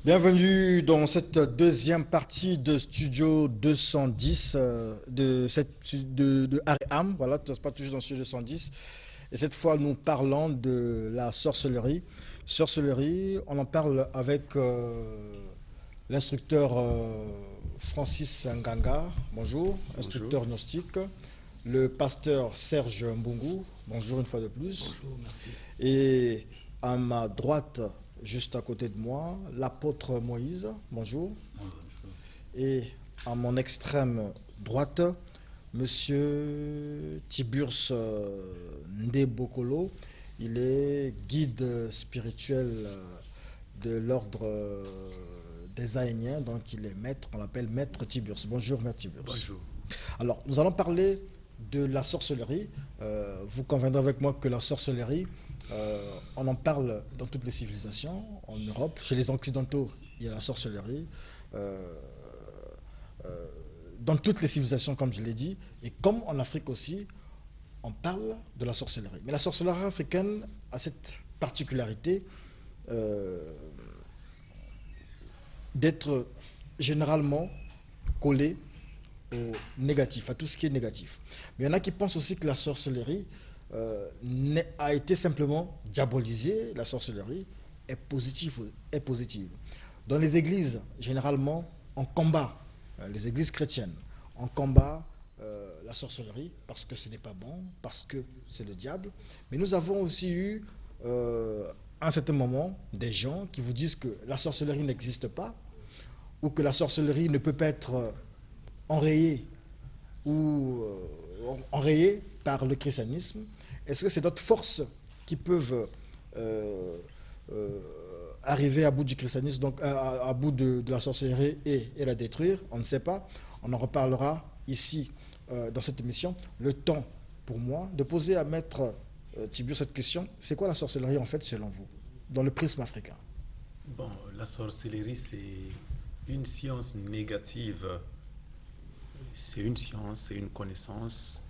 Bienvenue dans cette deuxième partie de Studio 210 de Aram. Voilà, tu n'es pas toujours dans Studio 210. Et cette fois, nous parlons de la sorcellerie. Sorcellerie, on en parle avec l'instructeur Francis Nganga. Bonjour, instructeur Bonjour. gnostique. Le pasteur Serge Mbungu. Bonjour une fois de plus. Bonjour, merci. Et à ma droite, juste à côté de moi, l'apôtre Moïse, bonjour. Bonjour. Et à mon extrême droite, monsieur Tiburce Ndebokolo. Il est guide spirituel de l'ordre des Aïniens, donc il est maître, on l'appelle maître Tiburce. Bonjour, maître Tiburce. Bonjour. Alors, nous allons parler de la sorcellerie. Vous conviendrez avec moi que la sorcellerie, on en parle dans toutes les civilisations, en Europe. Chez les Occidentaux, il y a la sorcellerie. Dans toutes les civilisations, comme je l'ai dit. Et comme en Afrique aussi, on parle de la sorcellerie. Mais la sorcellerie africaine a cette particularité d'être généralement collée au négatif, à tout ce qui est négatif. Mais il y en a qui pensent aussi que la sorcellerie a été simplement diabolisée. La sorcellerie est positive, est positive. Dans les églises, généralement, on combat, les églises chrétiennes, on combat la sorcellerie parce que ce n'est pas bon, parce que c'est le diable. Mais nous avons aussi eu, à un certain moment, des gens qui vous disent que la sorcellerie n'existe pas, ou que la sorcellerie ne peut pas être enrayée ou enrayée par le christianisme. Est-ce que c'est d'autres forces qui peuvent arriver à bout du christianisme, donc à bout de la sorcellerie et la détruire? On ne sait pas. On en reparlera ici dans cette émission. Le temps pour moi de poser à maître Tiburce cette question. C'est quoi la sorcellerie en fait selon vous, dans le prisme africain? Bon, la sorcellerie, c'est une science négative. C'est une science, c'est une connaissance,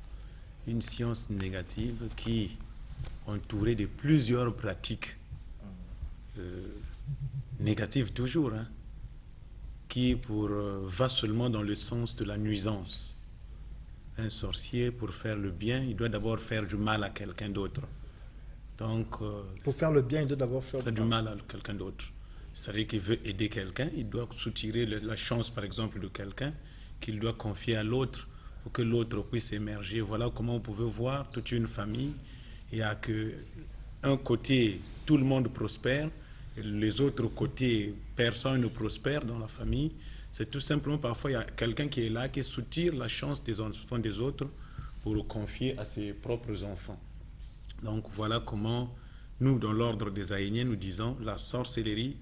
une science négative qui est entourée de plusieurs pratiques négatives toujours, hein, qui va seulement dans le sens de la nuisance. Un sorcier, pour faire le bien, il doit d'abord faire du mal à quelqu'un d'autre. Donc, pour faire le bien, il doit d'abord faire du mal à quelqu'un d'autre. C'est-à-dire qu'il veut aider quelqu'un, il doit soutirer la chance, par exemple, de quelqu'un qu'il doit confier à l'autre pour que l'autre puisse émerger. Voilà comment vous pouvez voir toute une famille. Il n'y a qu'un côté, tout le monde prospère, et les autres côtés, personne ne prospère dans la famille. C'est tout simplement, parfois, il y a quelqu'un qui est là, qui soutire la chance des enfants des autres pour le confier à ses propres enfants. Donc voilà comment nous, dans l'ordre des Aïniens, nous disons la sorcellerie.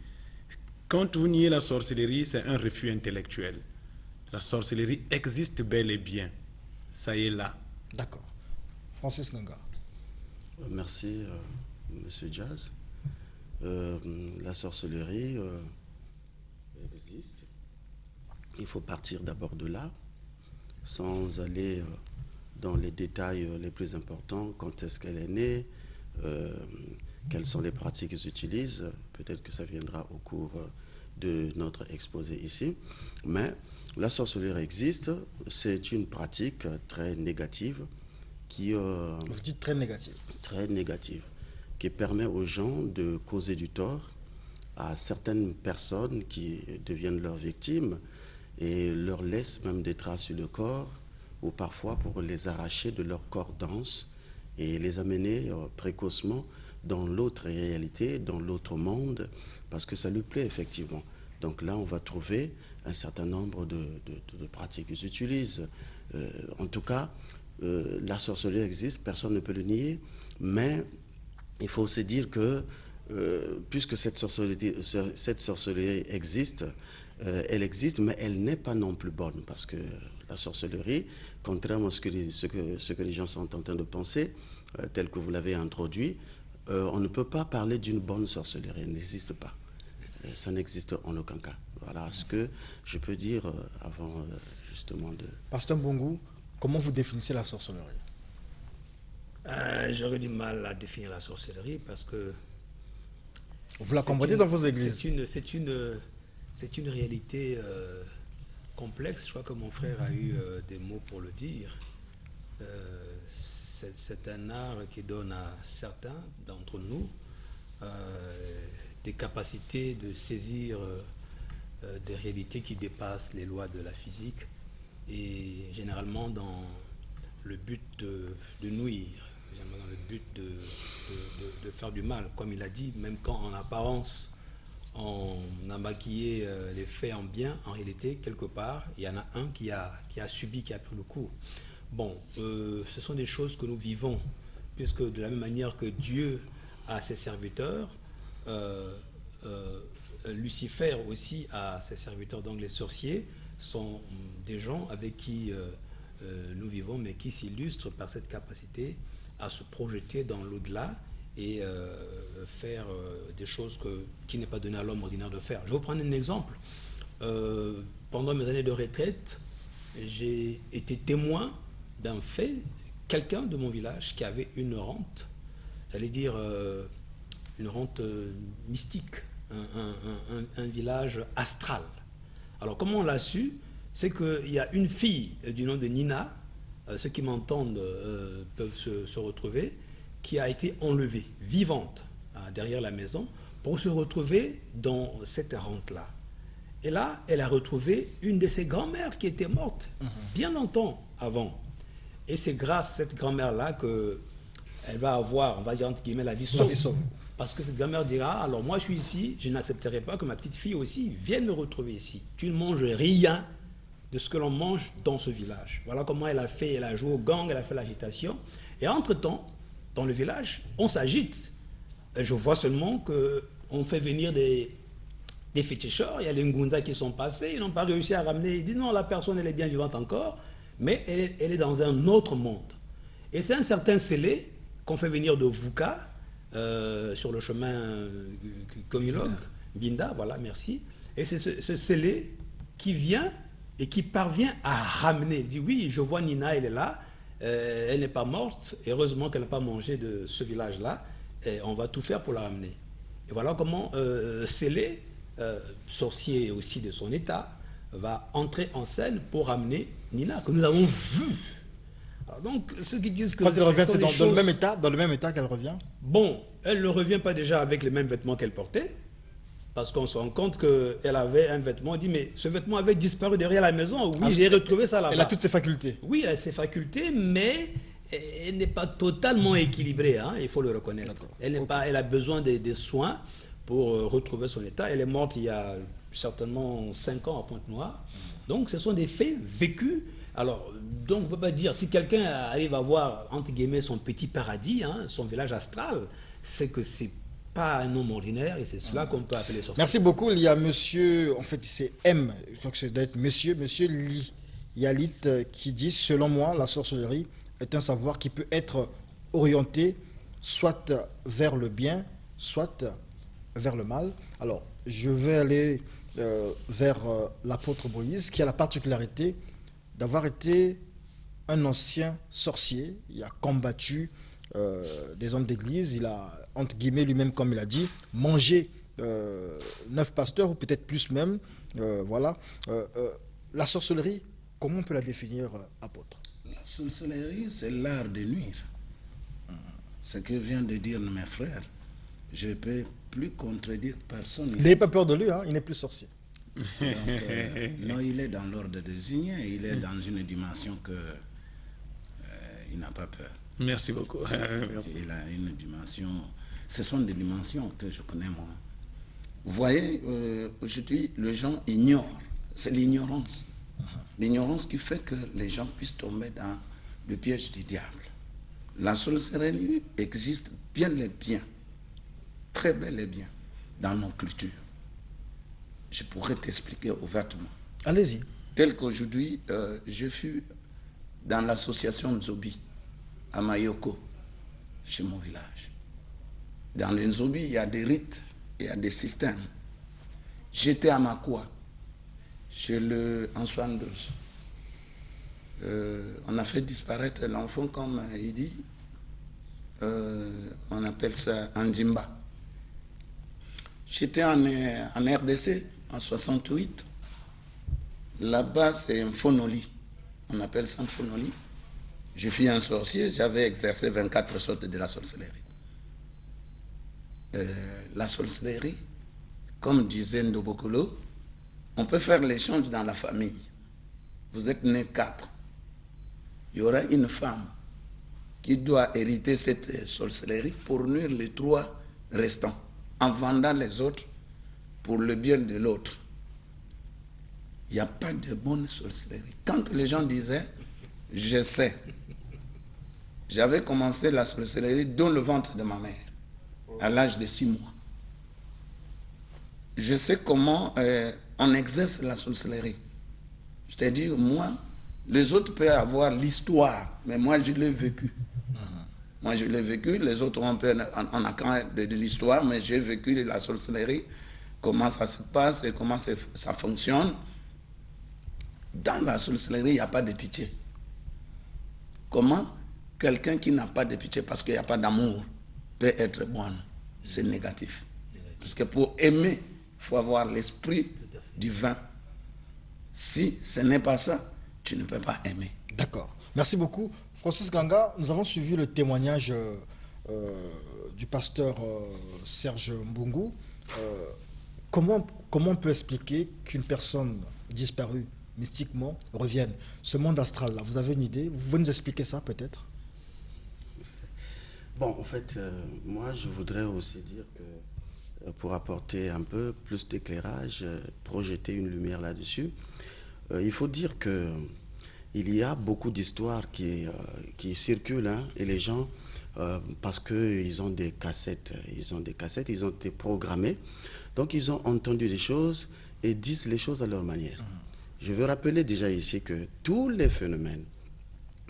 Quand vous niez la sorcellerie, c'est un refus intellectuel. La sorcellerie existe bel et bien. Ça y est là. D'accord. Francis Nganga. Merci, Monsieur Jazz. La sorcellerie existe. Il faut partir d'abord de là, sans aller dans les détails les plus importants. Quand est-ce qu'elle est née, quelles sont les pratiques qu'ils utilisent. Peut-être que ça viendra au cours de notre exposé ici. Mais la sorcellerie existe. C'est une pratique très négative qui... Vous dites très négative. Très négative, qui permet aux gens de causer du tort à certaines personnes qui deviennent leurs victimes et leur laissent même des traces sur le corps, ou parfois pour les arracher de leur corps dense et les amener précocement dans l'autre réalité, dans l'autre monde, parce que ça lui plaît effectivement. Donc là, on va trouver un certain nombre de pratiques qu'ils utilisent. En tout cas, la sorcellerie existe, personne ne peut le nier, mais il faut se dire que puisque cette sorcellerie existe, elle existe, mais elle n'est pas non plus bonne, parce que la sorcellerie, contrairement à ce que les gens sont en train de penser, tel que vous l'avez introduit, on ne peut pas parler d'une bonne sorcellerie, elle n'existe pas. Ça n'existe en aucun cas. Voilà ce que je peux dire avant justement de... Pasteur Mbungu, comment vous définissez la sorcellerie? J'aurais du mal à définir la sorcellerie parce que Vous la combattez dans vos églises? C'est une réalité complexe. Je crois que mon frère a eu des mots pour le dire. C'est un art qui donne à certains d'entre nous des capacités de saisir des réalités qui dépassent les lois de la physique et généralement dans le but de nuire, généralement dans le but de faire du mal. Comme il a dit, même quand en apparence on a maquillé les faits en bien, en réalité, quelque part, il y en a un qui a subi, qui a pris le coup. Bon, ce sont des choses que nous vivons, puisque de la même manière que Dieu a ses serviteurs, Lucifer aussi a ses serviteurs. Donc les sorciers sont des gens avec qui nous vivons, mais qui s'illustrent par cette capacité à se projeter dans l'au-delà et faire des choses qui n'est pas donné à l'homme ordinaire de faire. Je vais vous prendre un exemple. Pendant mes années de retraite, j'ai été témoin d'un fait, quelqu'un de mon village qui avait une rente, j'allais dire une rente mystique, un village astral. Alors comment on l'a su? C'est qu'il y a une fille du nom de Nina, ceux qui m'entendent peuvent se retrouver, qui a été enlevée, vivante, derrière la maison, pour se retrouver dans cette rente-là. Et là, elle a retrouvé une de ses grand-mères qui était morte bien longtemps avant. Et c'est grâce à cette grand-mère-là qu'elle va avoir, on va dire entre guillemets, la vie sauve. Parce que cette grand-mère dira, alors moi je suis ici, je n'accepterai pas que ma petite fille aussi vienne me retrouver ici. Tu ne manges rien de ce que l'on mange dans ce village. Voilà comment elle a fait, elle a joué au gang, elle a fait l'agitation. Et entre-temps, dans le village, on s'agite. Je vois seulement qu'on fait venir des féticheurs, il y a les Ngunda qui sont passés, ils n'ont pas réussi à ramener, ils disent non, la personne elle est bien vivante encore, mais elle est dans un autre monde. Et c'est un certain scellé qu'on fait venir de Vuka, sur le chemin Komilog, Binda, voilà, merci. Et c'est ce scellé qui vient et qui parvient à ramener. Il dit oui, je vois Nina, elle est là, elle n'est pas morte, heureusement qu'elle n'a pas mangé de ce village-là, et on va tout faire pour la ramener. Et voilà comment Scellé, sorcier aussi de son état, va entrer en scène pour ramener Nina, que nous avons vue. Alors donc, ceux qui disent que... Quand elle revient, c'est dans le même état qu'elle revient? Bon, elle ne revient pas déjà avec les mêmes vêtements qu'elle portait, parce qu'on se rend compte qu'elle avait un vêtement, on dit, mais ce vêtement avait disparu derrière la maison. Oui, j'ai retrouvé ça là-bas. Elle a toutes ses facultés. Oui, elle a ses facultés, mais elle n'est pas totalement équilibrée, hein, il faut le reconnaître. Elle a besoin des soins pour retrouver son état. Elle est morte il y a certainement 5 ans à Pointe-Noire. Donc, ce sont des faits vécus. Alors, donc, on ne peut pas dire, si quelqu'un arrive à voir, entre guillemets, son petit paradis, hein, son village astral, c'est que c'est pas un homme ordinaire et c'est cela qu'on peut appeler sorcier. Merci beaucoup. Il y a monsieur, en fait, c'est M, je crois que ça doit être monsieur Yalit qui dit, selon moi, la sorcellerie est un savoir qui peut être orienté soit vers le bien, soit vers le mal. Alors, je vais aller vers l'apôtre Moïse, qui a la particularité d'avoir été un ancien sorcier. Il a combattu des hommes d'église. Il a, entre guillemets, lui-même, comme il a dit, mangé 9 pasteurs, ou peut-être plus même. Voilà. La sorcellerie, comment on peut la définir, apôtre? La sorcellerie, c'est l'art de nuire. Ce que vient de dire mes frères, je ne peux plus contredire personne. Vous n'avez pas peur de lui, hein? Il n'est plus sorcier. Donc, non, il est dans l'ordre désigné, il est dans une dimension que il n'a pas peur. Merci beaucoup. Merci. Il a une dimension, ce sont des dimensions que je connais moi. Vous voyez, aujourd'hui, les gens ignorent, c'est l'ignorance. L'ignorance qui fait que les gens puissent tomber dans le piège du diable. La sorcellerie existe bien et bien, très bel et bien, dans nos cultures. Je pourrais t'expliquer ouvertement. Allez-y. Tel qu'aujourd'hui, je fus dans l'association Nzobi, à Mayoko, chez mon village. Dans les Nzobi, il y a des rites, il y a des systèmes. J'étais à Makwa, chez le Antoine II. On a fait disparaître l'enfant, comme il dit. On appelle ça Anjimba. J'étais en RDC, en 68. Là-bas, c'est un phonoli. On appelle ça un phonoli. Je fus un sorcier, j'avais exercé 24 sortes de la sorcellerie. La sorcellerie, comme disait Ndobokolo, on peut faire l'échange dans la famille. Vous êtes nés 4. Il y aura une femme qui doit hériter cette sorcellerie pour nuire les 3 restants, en vendant les autres pour le bien de l'autre. Il n'y a pas de bonne sorcellerie. Quand les gens disaient, je sais, j'avais commencé la sorcellerie dans le ventre de ma mère, à l'âge de 6 mois. Je sais comment on exerce la sorcellerie. C'est-à-dire, moi, les autres peuvent avoir l'histoire, mais moi, je l'ai vécu. Moi, je l'ai vécu, les autres ont on a quand même de l'histoire, mais j'ai vécu la sorcellerie, comment ça se passe et comment ça fonctionne. Dans la sorcellerie, il n'y a pas de pitié. Comment quelqu'un qui n'a pas de pitié parce qu'il n'y a pas d'amour peut être bon? C'est négatif. Parce que pour aimer, il faut avoir l'esprit divin. Si ce n'est pas ça, tu ne peux pas aimer. D'accord. Merci beaucoup. Francis Ganga, nous avons suivi le témoignage du pasteur Serge Mbungu. Comment on peut expliquer qu'une personne disparue mystiquement revienne? Ce monde astral-là, vous avez une idée? Vous pouvez nous expliquer ça peut-être? Bon, en fait, moi, je voudrais aussi dire que pour apporter un peu plus d'éclairage, projeter une lumière là-dessus, il faut dire que il y a beaucoup d'histoires qui circulent, hein, et les gens, parce qu'ils ont des cassettes, ils ont été programmés, donc ils ont entendu des choses et disent les choses à leur manière. Je veux rappeler déjà ici que tous les phénomènes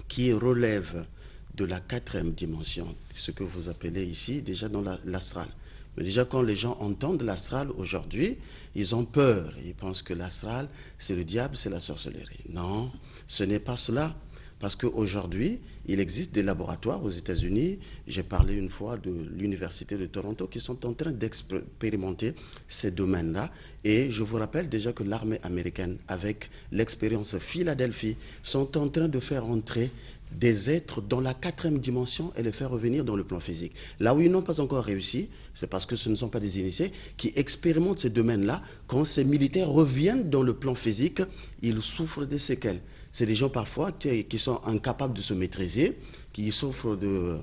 qui relèvent de la 4e dimension, ce que vous appelez ici déjà dans l'astral. Mais déjà quand les gens entendent l'astral aujourd'hui, ils ont peur. Ils pensent que l'astral, c'est le diable, c'est la sorcellerie. Non, ce n'est pas cela. Parce qu'aujourd'hui, il existe des laboratoires aux États-Unis. J'ai parlé une fois de l'Université de Toronto qui sont en train d'expérimenter ces domaines-là. Et je vous rappelle déjà que l'armée américaine, avec l'expérience Philadelphie, sont en train de faire entrer des êtres dans la 4e dimension et les faire revenir dans le plan physique. Là où ils n'ont pas encore réussi, c'est parce que ce ne sont pas des initiés qui expérimentent ces domaines-là. Quand ces militaires reviennent dans le plan physique, ils souffrent des séquelles. C'est des gens parfois qui sont incapables de se maîtriser, qui souffrent de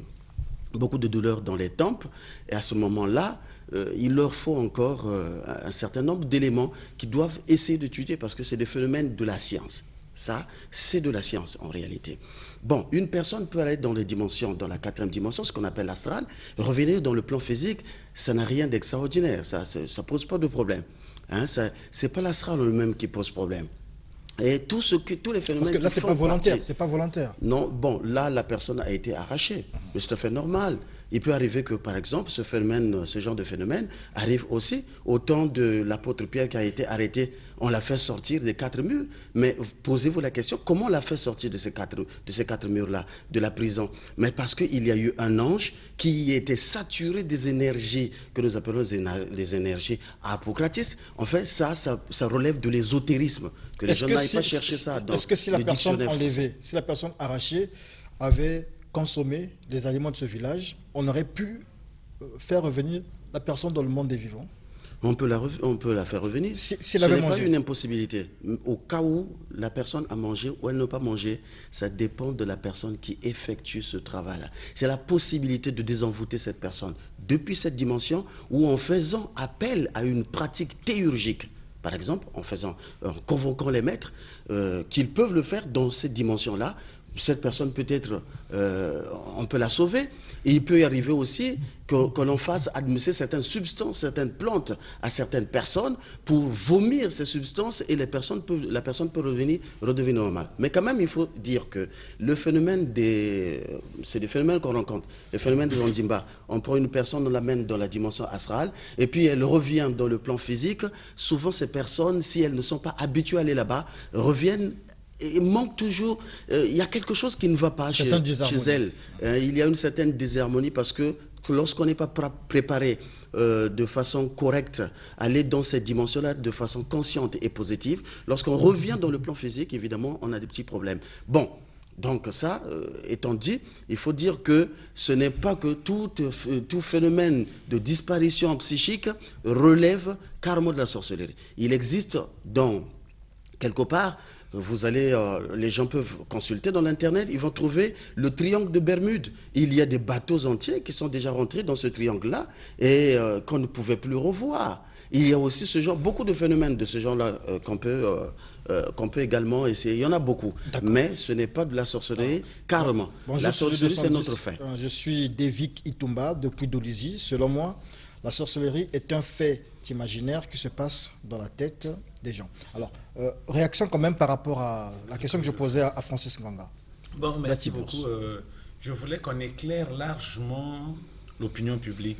beaucoup de douleurs dans les tempes. Et à ce moment-là, il leur faut encore un certain nombre d'éléments qui doivent essayer de tuer parce que c'est des phénomènes de la science. Ça, c'est de la science en réalité. Bon, une personne peut aller dans les dimensions, dans la 4e dimension, ce qu'on appelle l'astral, revenir dans le plan physique, ça n'a rien d'extraordinaire, ça pose pas de problème. Hein, c'est pas l'astral lui-même qui pose problème. Et tous les phénomènes... Parce que là, c'est pas volontaire, c'est pas volontaire. Non, bon, là, la personne a été arrachée. Mais c'est tout à fait normal. Il peut arriver que, par exemple, ce genre de phénomène arrive aussi au temps de l'apôtre Pierre qui a été arrêté. On l'a fait sortir des 4 murs. Mais posez-vous la question, comment on l'a fait sortir de ces 4 murs-là, de la prison? Mais parce qu'il y a eu un ange qui était saturé des énergies que nous appelons les énergies apocratistes. En fait, ça relève de l'ésotérisme. Que les gens n'aillent pas chercher ça dans Est-ce que si la personne dictionnaire enlevée, si la personne arrachée avait consommé les aliments de ce village, on aurait pu faire revenir la personne dans le monde des vivants? On peut la faire revenir. Si Ce elle avait n'est pas mangé. une impossibilité. Au cas où la personne a mangé ou elle n'a pas mangé, ça dépend de la personne qui effectue ce travail-là. C'est la possibilité de désenvoûter cette personne depuis cette dimension ou en faisant appel à une pratique théurgique. Par exemple, en convoquant les maîtres, qu'ils peuvent le faire dans cette dimension-là. Cette personne peut-être, on peut la sauver. Et il peut y arriver aussi que l'on fasse administrer certaines substances, certaines plantes à certaines personnes pour vomir ces substances et la personne peut redevenir normale. Mais quand même, il faut dire que le phénomène c'est des phénomènes qu'on rencontre. Le phénomène de Ondimba, on prend une personne, on l'amène dans la dimension astrale et puis elle revient dans le plan physique. Souvent, ces personnes, si elles ne sont pas habituées à aller là-bas, reviennent il manque toujours, il y a quelque chose qui ne va pas chez elle. Il y a une certaine désharmonie parce que lorsqu'on n'est pas préparé de façon correcte à aller dans cette dimension-là, de façon consciente et positive, lorsqu'on revient dans le plan physique, évidemment, on a des petits problèmes. Bon, donc ça, étant dit, il faut dire que ce n'est pas que tout phénomène de disparition psychique relève carrément de la sorcellerie. Il existe quelque part, vous allez, les gens peuvent consulter dans l'internet, ils vont trouver le triangle de Bermude. Il y a des bateaux entiers qui sont déjà rentrés dans ce triangle-là et qu'on ne pouvait plus revoir. Il y a aussi beaucoup de phénomènes de ce genre-là qu'on peut également essayer. Il y en a beaucoup, mais ce n'est pas de la sorcellerie carrément. La sorcellerie, c'est notre fin. Je suis Devik Itumba depuis Dolisie. Selon moi, la sorcellerie est un fait imaginaire qui se passe dans la tête des gens. Alors, réaction quand même par rapport à la question que je posais à Francis Nganga. Bon, merci beaucoup. Je voulais qu'on éclaire largement l'opinion publique.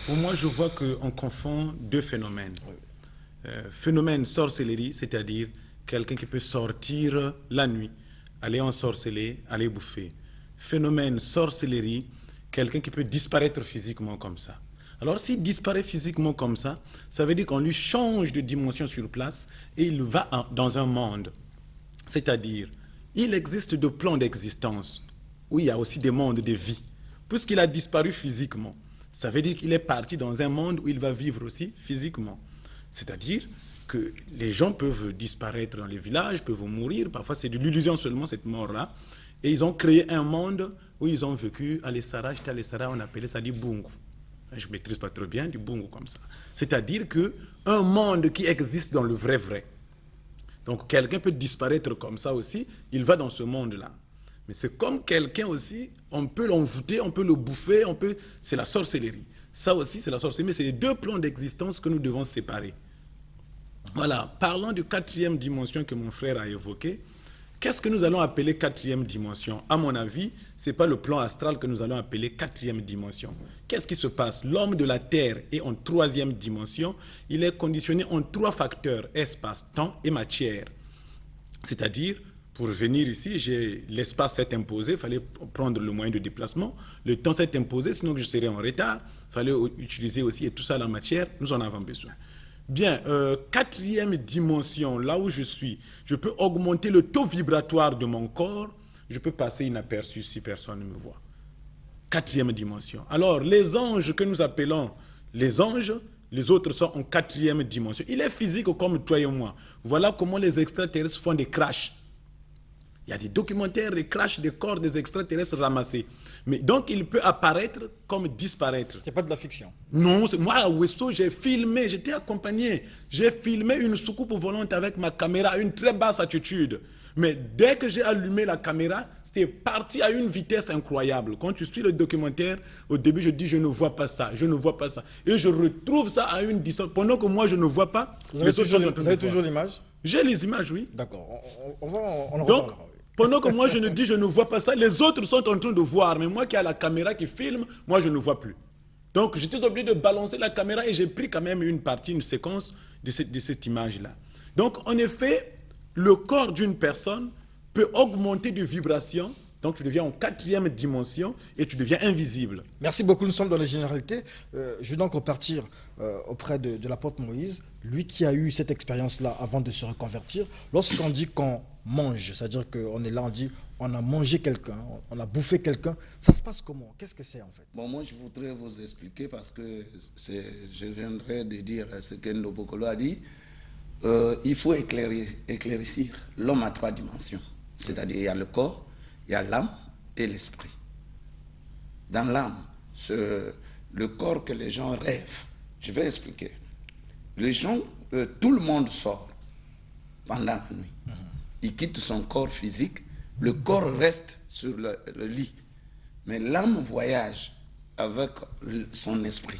Pour moi, je vois qu'on confond deux phénomènes. Phénomène sorcellerie, c'est-à-dire quelqu'un qui peut sortir la nuit, aller ensorceler, aller bouffer. Phénomène sorcellerie, quelqu'un qui peut disparaître physiquement comme ça. Alors, s'il disparaît physiquement comme ça, ça veut dire qu'on lui change de dimension sur place et il va dans un monde. C'est-à-dire, il existe deux plans d'existence où il y a aussi des mondes de vie. Puisqu'il a disparu physiquement, ça veut dire qu'il est parti dans un monde où il va vivre aussi physiquement. C'est-à-dire que les gens peuvent disparaître dans les villages, peuvent mourir. Parfois, c'est de l'illusion seulement, cette mort-là. Et ils ont créé un monde où ils ont vécu à l'Essara. J'étais à l'Essara, on appelait ça du Bungu. Je ne maîtrise pas trop bien, du Bungu comme ça. C'est-à-dire qu'un monde qui existe dans le vrai. Donc, quelqu'un peut disparaître comme ça aussi, il va dans ce monde-là. Mais c'est comme quelqu'un aussi, on peut l'envoûter, on peut le bouffer, c'est la sorcellerie. Ça aussi, c'est la sorcellerie, mais c'est les deux plans d'existence que nous devons séparer. Voilà, parlons de quatrième dimension que mon frère a évoqué. Qu'est-ce que nous allons appeler quatrième dimension? À mon avis, ce n'est pas le plan astral que nous allons appeler quatrième dimension. Qu'est-ce qui se passe? L'homme de la Terre est en troisième dimension. Il est conditionné en trois facteurs, espace, temps et matière. C'est-à-dire, pour venir ici, l'espace s'est imposé, il fallait prendre le moyen de déplacement. Le temps s'est imposé, sinon je serais en retard. Il fallait utiliser aussi, et tout ça, la matière, nous en avons besoin. Bien, quatrième dimension, là où je suis, je peux augmenter le taux vibratoire de mon corps, je peux passer inaperçu si personne ne me voit. Quatrième dimension. Alors, les anges que nous appelons les anges, les autres sont en quatrième dimension. Il est physique comme toi et moi. Voilà comment les extraterrestres font des crashs. Il y a des documentaires, des crashs des corps des extraterrestres ramassés. Mais donc, il peut apparaître comme disparaître. C'est pas de la fiction. Non, moi, à Ouesso, j'ai filmé, j'étais accompagné. J'ai filmé une soucoupe volante avec ma caméra à une très basse altitude. Mais dès que j'ai allumé la caméra, c'était parti à une vitesse incroyable. Quand tu suis le documentaire, au début, je dis, je ne vois pas ça, je ne vois pas ça. Et je retrouve ça à une distance. Pendant que moi, je ne vois pas. Vous avez toujours l'image? J'ai les images, oui. D'accord. On en donc, reparlera. Pendant que moi je ne dis je ne vois pas ça, les autres sont en train de voir. Mais moi qui ai la caméra qui filme, moi je ne vois plus. Donc j'étais obligé de balancer la caméra et j'ai pris quand même une séquence de cette image-là. Donc en effet, le corps d'une personne peut augmenter de vibration. Donc tu deviens en quatrième dimension et tu deviens invisible. Merci beaucoup, nous sommes dans les généralités. Je vais donc repartir auprès de l'apôtre Moïse, lui qui a eu cette expérience-là avant de se reconvertir. Lorsqu'on dit qu'on mange, c'est-à-dire qu'on est là, on dit on a mangé quelqu'un, on a bouffé quelqu'un, ça se passe comment? Qu'est-ce que c'est en fait? Bon, moi je voudrais vous expliquer parce que je viendrai de dire ce que Ndobokolo a dit. Il faut éclaircir l'homme à trois dimensions. C'est-à-dire il y a le corps, il y a l'âme et l'esprit. Dans l'âme, le corps que les gens rêvent. Je vais expliquer. Les gens, tout le monde sort pendant la nuit. Il quitte son corps physique, le corps reste sur le lit. Mais l'âme voyage avec son esprit.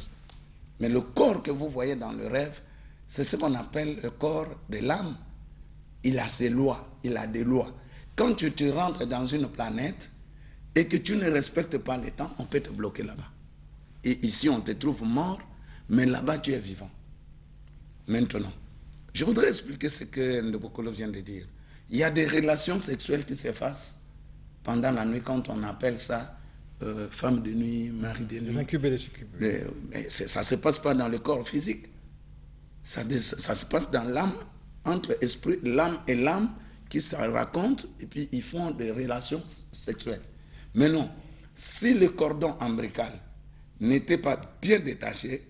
Mais le corps que vous voyez dans le rêve, c'est ce qu'on appelle le corps de l'âme. Il a ses lois, il a des lois. Quand tu rentres dans une planète et que tu ne respectes pas le temps, on peut te bloquer là-bas. Et ici, on te trouve mort, mais là-bas, tu es vivant. Maintenant, je voudrais expliquer ce que Ndobokolo vient de dire. Il y a des relations sexuelles qui s'effacent pendant la nuit, quand on appelle ça femme de nuit, mari de nuit. Les incubes et les succubes. Mais ça ne se passe pas dans le corps physique. Ça se passe dans l'âme, entre esprit, l'âme et l'âme, qui se racontent et puis ils font des relations sexuelles. Mais non, si le cordon ombilical n'était pas bien détaché,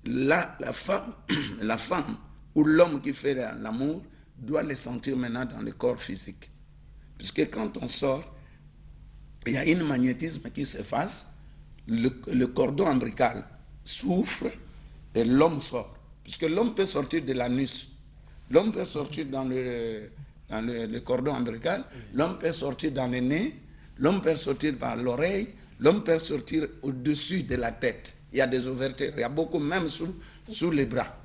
la femme ou l'homme qui fait l'amour doit les sentir maintenant dans le corps physique. Puisque quand on sort, il y a un magnétisme qui s'efface, le cordon ombilical souffre et l'homme sort. Puisque l'homme peut sortir de l'anus, l'homme peut sortir dans le cordon ombilical, l'homme peut sortir dans le nez, l'homme peut sortir par l'oreille, l'homme peut sortir au-dessus de la tête. Il y a des ouvertures, il y a beaucoup même sous les bras.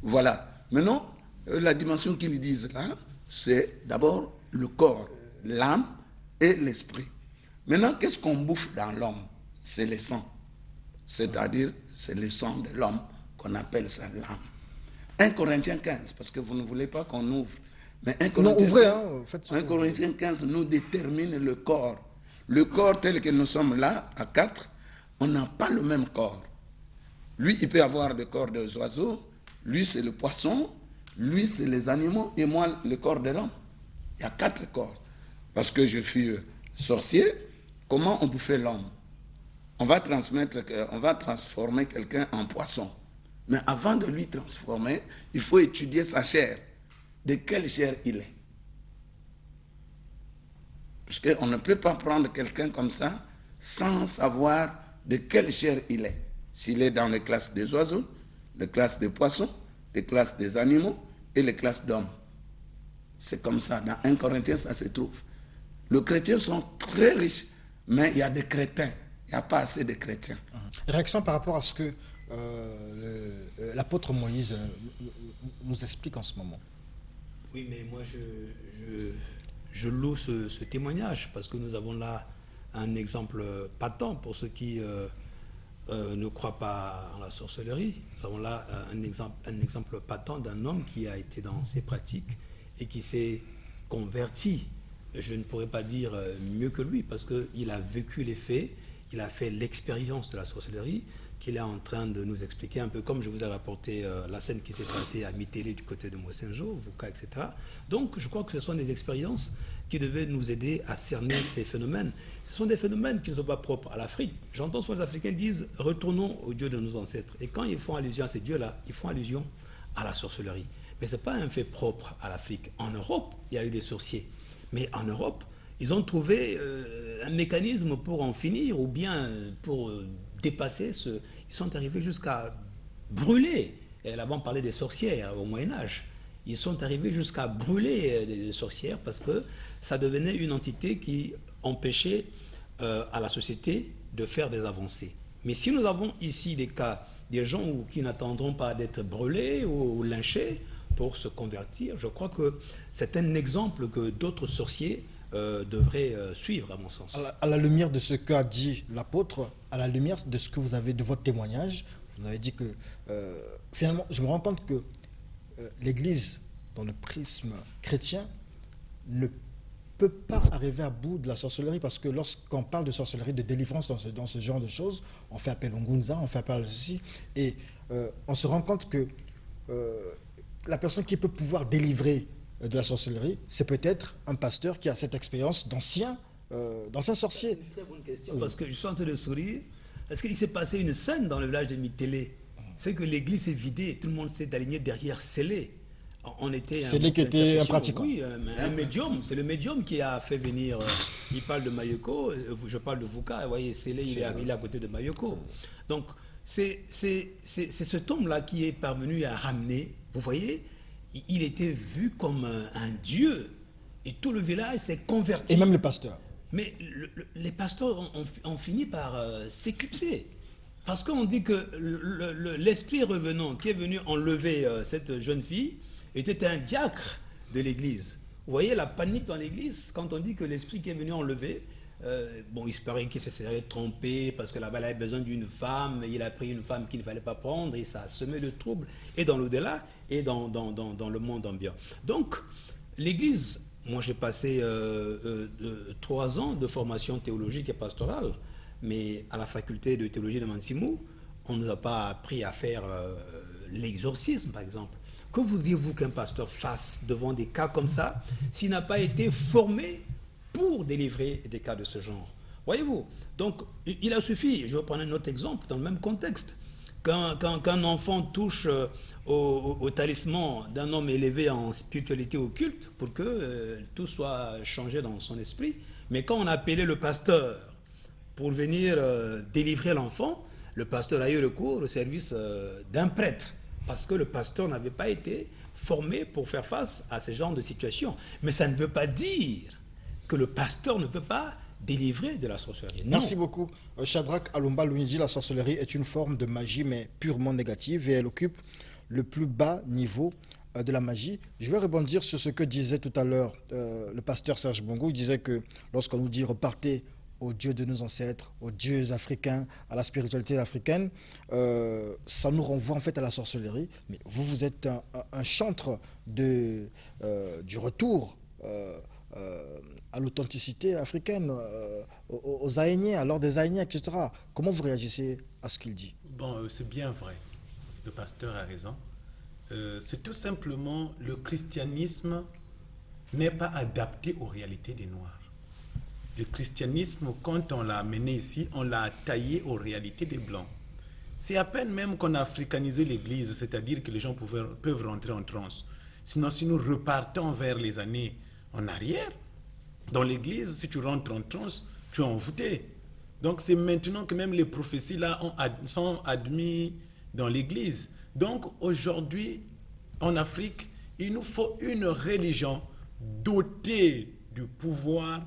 Voilà. Maintenant, la dimension qu'ils disent là, c'est d'abord le corps, l'âme et l'esprit. Maintenant, qu'est-ce qu'on bouffe dans l'homme? C'est le sang. C'est-à-dire, c'est le sang de l'homme qu'on appelle ça l'âme. 1 Corinthiens 15, parce que vous ne voulez pas qu'on ouvre. Mais 1 Corinthiens 15 nous détermine le corps. Le corps tel que nous sommes là, à 4, on n'a pas le même corps. Lui, il peut avoir le corps des oiseaux, lui, c'est le poisson, lui, c'est les animaux, et moi, le corps de l'homme. Il y a 4 corps. Parce que je suis sorcier, comment on bouffait l'homme? On va transformer quelqu'un en poisson. Mais avant de lui transformer, il faut étudier sa chair. De quelle chair il est? Parce qu'on ne peut pas prendre quelqu'un comme ça sans savoir de quelle chair il est. S'il est dans les classes des oiseaux, les classes des poissons, les classes des animaux et les classes d'hommes. C'est comme ça. Dans 1 Corinthiens, ça se trouve. Les chrétiens sont très riches, mais il y a des crétins. Il n'y a pas assez de chrétiens. Réaction par rapport à ce que l'apôtre Moïse nous explique en ce moment. Oui, mais moi, je loue ce témoignage, parce que nous avons là un exemple patent pour ceux qui ne croient pas en la sorcellerie. Nous avons là un exemple patent d'un homme qui a été dans ces pratiques et qui s'est converti. Je ne pourrais pas dire mieux que lui, parce qu'il a vécu les faits, il a fait l'expérience de la sorcellerie, qu'il est en train de nous expliquer, un peu comme je vous ai rapporté la scène qui s'est passée à Mitélé du côté de Mosenjo, Vuka, etc. Donc je crois que ce sont des expériences qui devaient nous aider à cerner ces phénomènes. Ce sont des phénomènes qui ne sont pas propres à l'Afrique. J'entends souvent les Africains disent « retournons aux dieux de nos ancêtres ». Et quand ils font allusion à ces dieux-là, ils font allusion à la sorcellerie. Mais ce n'est pas un fait propre à l'Afrique. En Europe, il y a eu des sorciers. Mais en Europe, ils ont trouvé un mécanisme pour en finir, ou bien pour dépasser ce... Ils sont arrivés jusqu'à brûler. Et là-bas, on parlait des sorcières au Moyen-Âge. Ils sont arrivés jusqu'à brûler des sorcières parce que ça devenait une entité qui empêchait à la société de faire des avancées. Mais si nous avons ici des cas, des gens qui n'attendront pas d'être brûlés ou lynchés pour se convertir, je crois que c'est un exemple que d'autres sorciers devraient suivre, à mon sens. À la lumière de ce qu'a dit l'apôtre, à la lumière de ce que vous avez de votre témoignage, vous avez dit que finalement, je me rends compte que l'Église, dans le prisme chrétien, ne peut pas arriver à bout de la sorcellerie, parce que lorsqu'on parle de sorcellerie, de délivrance dans ce genre de choses, on fait appel au Ngunza, on fait appel à ceci, et on se rend compte que la personne qui peut pouvoir délivrer de la sorcellerie, c'est peut-être un pasteur qui a cette expérience d'ancien sorcier. C'est une très bonne question, parce que je suis en train de sourire. Est-ce qu'il s'est passé une scène dans le village de Mitélé? C'est que l'église s'est vidée, tout le monde s'est aligné derrière Scellé. Scellé qui était un pratiquant. Oui, un médium. C'est le médium qui a fait venir. Il parle de Mayoko, je parle de Vuka. Vous voyez, Scellé, il est à côté de Mayoko. Donc, c'est cet homme-là qui est parvenu à ramener. Vous voyez, il était vu comme un dieu. Et tout le village s'est converti. Et même le pasteur. Mais les pasteurs ont fini par s'éclipser. Parce qu'on dit que l'esprit revenant qui est venu enlever cette jeune fille était un diacre de l'église. Vous voyez la panique dans l'église quand on dit que l'esprit qui est venu enlever, il se paraît qu'il se serait trompé parce que là-bas il avait besoin d'une femme, il a pris une femme qu'il ne fallait pas prendre et ça a semé le trouble et dans l'au-delà et dans le monde ambiant. Donc l'église moi j'ai passé 3 ans de formation théologique et pastorale, mais à la faculté de théologie de Mansimou, on ne nous a pas appris à faire l'exorcisme, par exemple. Que voudriez-vous qu'un pasteur fasse devant des cas comme ça s'il n'a pas été formé pour délivrer des cas de ce genre? Voyez-vous? Donc, il a suffi, je vais prendre un autre exemple dans le même contexte, qu'un enfant touche au talisman d'un homme élevé en spiritualité occulte pour que tout soit changé dans son esprit. Mais quand on a appelé le pasteur pour venir délivrer l'enfant, le pasteur a eu recours au service d'un prêtre, parce que le pasteur n'avait pas été formé pour faire face à ce genre de situation. Mais ça ne veut pas dire que le pasteur ne peut pas délivrer de la sorcellerie. Non. Merci beaucoup. Shadrach Alumba Lunidi, la sorcellerie est une forme de magie, mais purement négative, et elle occupe le plus bas niveau de la magie. Je vais rebondir sur ce que disait tout à l'heure le pasteur Serge Bongo. Il disait que lorsqu'on nous dit repartez aux dieux de nos ancêtres, aux dieux africains, à la spiritualité africaine, ça nous renvoie en fait à la sorcellerie. Mais vous êtes un chantre du retour à l'authenticité africaine, aux Aïniens, à l'ordre des Aïniens, etc. Comment vous réagissez à ce qu'il dit? Bon, c'est bien vrai. Le pasteur a raison. C'est tout simplement le christianisme n'est pas adapté aux réalités des Noirs. Le christianisme, quand on l'a amené ici, on l'a taillé aux réalités des Blancs. C'est à peine même qu'on a africanisé l'Église, c'est-à-dire que les gens peuvent rentrer en transe. Sinon, si nous repartons vers les années en arrière, dans l'Église, si tu rentres en transe, tu es envoûté. Donc c'est maintenant que même les prophéties là sont admises dans l'Église. Donc aujourd'hui, en Afrique, il nous faut une religion dotée du pouvoir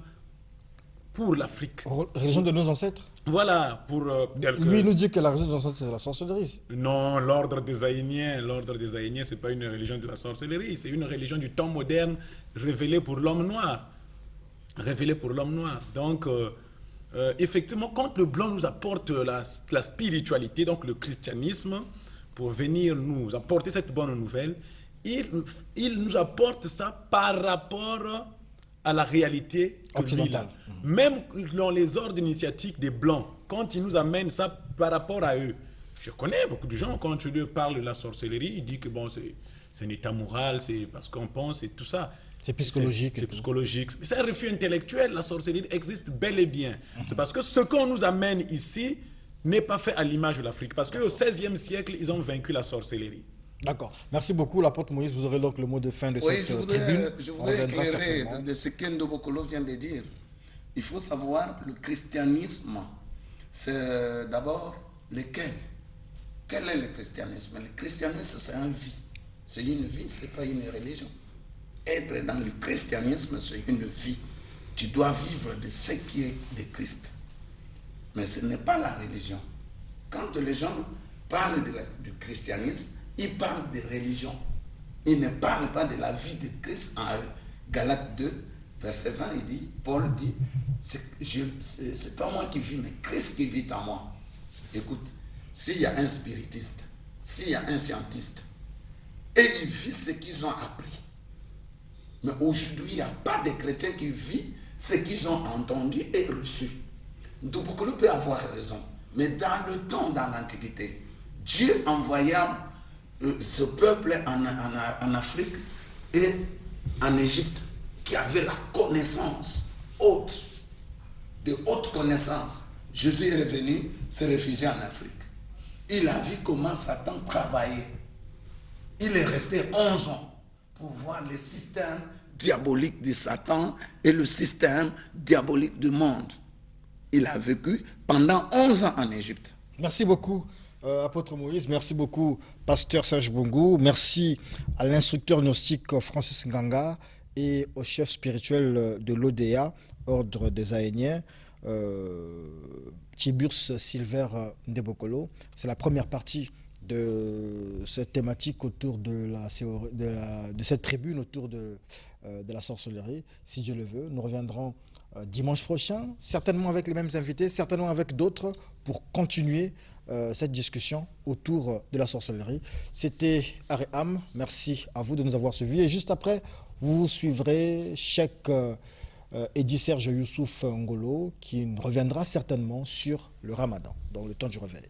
pour l'Afrique. Religion de nos ancêtres? Voilà, pour... Lui, il nous dit que la religion de nos ancêtres, c'est la sorcellerie. Non, l'ordre des Aïniens, ce n'est pas une religion de la sorcellerie, c'est une religion du temps moderne révélée pour l'homme noir. Révélée pour l'homme noir. Donc, effectivement, quand le blanc nous apporte la spiritualité, donc le christianisme, pour venir nous apporter cette bonne nouvelle, il nous apporte ça par rapport à la réalité occidentale. Même dans les ordres initiatiques des Blancs, quand ils nous amènent ça par rapport à eux. Je connais beaucoup de gens, quand tu leur parles de la sorcellerie, ils disent que bon, c'est un état moral, c'est parce qu'on pense et tout ça. C'est psychologique. C'est psychologique. Mais c'est un refus intellectuel, la sorcellerie existe bel et bien. C'est parce que ce qu'on nous amène ici n'est pas fait à l'image de l'Afrique. Parce qu'au XVIe siècle, ils ont vaincu la sorcellerie. D'accord. Merci beaucoup, l'apôtre Moïse. Vous aurez donc le mot de fin de cette tribune. Je voudrais éclairer de ce qu'Endo Bokolo vient de dire. Il faut savoir, le christianisme, c'est d'abord lequel? Quel est le christianisme? Le christianisme, c'est une vie. C'est une vie, ce n'est pas une religion. Être dans le christianisme, c'est une vie. Tu dois vivre de ce qui est de Christ. Mais ce n'est pas la religion. Quand les gens parlent du christianisme, ils parlent de religion. Ils ne parlent pas de la vie de Christ. En Galates 2, verset 20, il dit, Paul dit, c'est pas moi qui vis, mais Christ qui vit en moi. Écoute, s'il y a un spiritiste, s'il y a un scientiste, et ils vivent ce qu'ils ont appris. Mais aujourd'hui, il n'y a pas de chrétiens qui vivent ce qu'ils ont entendu et reçu. Donc, beaucoup peut avoir raison. Mais dans le temps, dans l'Antiquité, Dieu envoya ce peuple en Afrique et en Égypte qui avait la connaissance haute, de haute connaissance. Jésus est revenu se réfugier en Afrique. Il a vu comment Satan travaillait. Il est resté 11 ans pour voir le système diabolique de Satan et le système diabolique du monde. Il a vécu pendant 11 ans en Égypte. Merci beaucoup, apôtre Moïse. Merci beaucoup, pasteur Serge Bongo. Merci à l'instructeur gnostique Francis Nganga et au chef spirituel de l'ODA, Ordre des Aïniens, Tiburce Silver Ndebokolo. C'est la première partie de cette thématique autour de cette tribune autour de la sorcellerie. Si Dieu le veut, nous reviendrons dimanche prochain, certainement avec les mêmes invités, certainement avec d'autres, pour continuer cette discussion autour de la sorcellerie. C'était Aréam. Merci à vous de nous avoir suivis. Et juste après, vous suivrez Cheikh Edi Serge Youssouf Ngolo qui reviendra certainement sur le Ramadan, dans le temps du réveil.